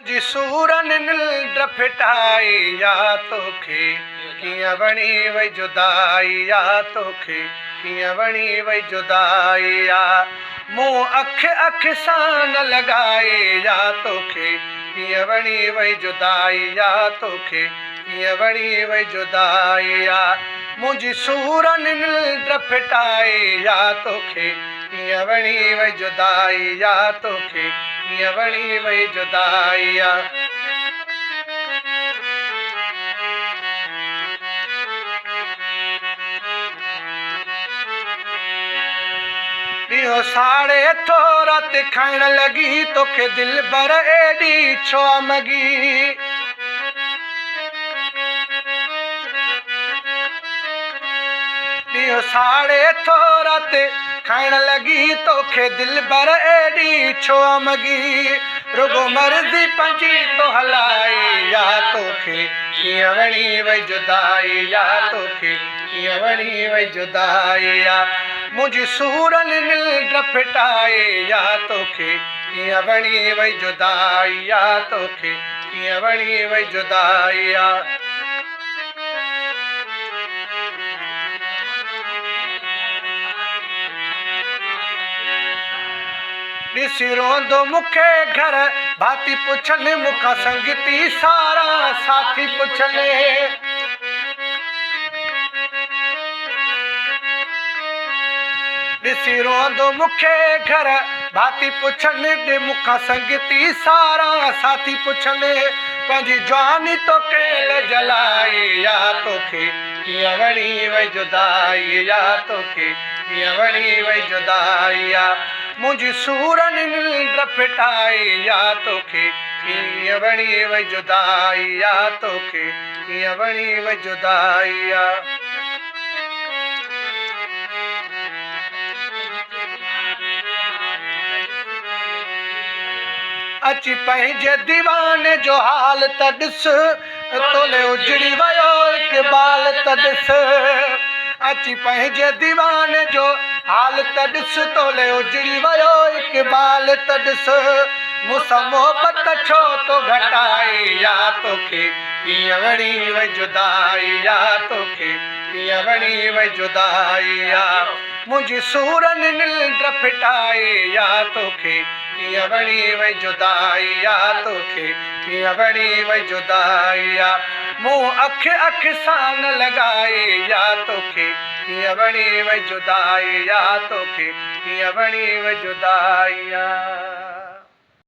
जी सूरन निंड फिटाई या तोखे कियां वणी वई जुदाई या तोखे कियां वणी वई जुदाई या मूं अख सां न लॻाए या तोखे कियां वणी वई जुदाई या तोखे कियां वणी वई जुदाई या मुंहिंजी सूरन निंड फिटाई या तोखे कियां वणी वई जुदाई या तोखे कियां वणी वई जुदाई या ॾींहों साड़े थो राति खाइण लॻी तोखे दिल भर एॾी छो मगी ॾींहों साड़े थो राति खाइण लॻी तोखे दिल भर एॾी छो मगी रुगो मर्ज़ी पंहिंजी तो हलाई या तोखे कीअं वणी वई जुदाई या तोखे कीअं वणी वई जुदाई या मुंहिंजी सूरन निंड फिटाए या तोखे कीअं वणी वई जुदाई या तोखे कीअं वणी वई जुदाई या ॾिसी रोंदो मूंखे घर भाती पुछनि मूंखां संगती सारा साथी पुछनि ॾिसी रोंदो मूंखे घर भाती पुछनि मूंखां संगती सारा साथी पुछनि पंहिंजी जवानी तो केल जलाई या तोखे कीअं वणी वई जुदाई या तोखे कीअं वणी वई जुदाई या मुंहिंजी सूरन निंड फिटाई या तोखे कीअं वणी वई जुदाई या तोखे कीअं वणी वई जुदाई या अची पंहिंजे दीवाने जो हाल त ॾिस तोले उजड़ी वियो इक़बाल त ॾिस अची पंहिंजे दीवाने जो हाल त ॾिस तोले उजड़ी वियो इक़बाल त ॾिस मूंसां मोहबत छो तो घटाए या तोखे कीअं वणी वई जुदाई या तोखे कीअं वणी वई जुदाई या मुंहिंजी सूरन निंड फिटाए या तोखे कीअं वणी वई जुदाई या तोखे कीअं वणी वई जुदाई या मूं अख सां न लॻाए या तोखे कीअं वणी वई जुदाई या तोखे कीअं वणी वई जुदाई या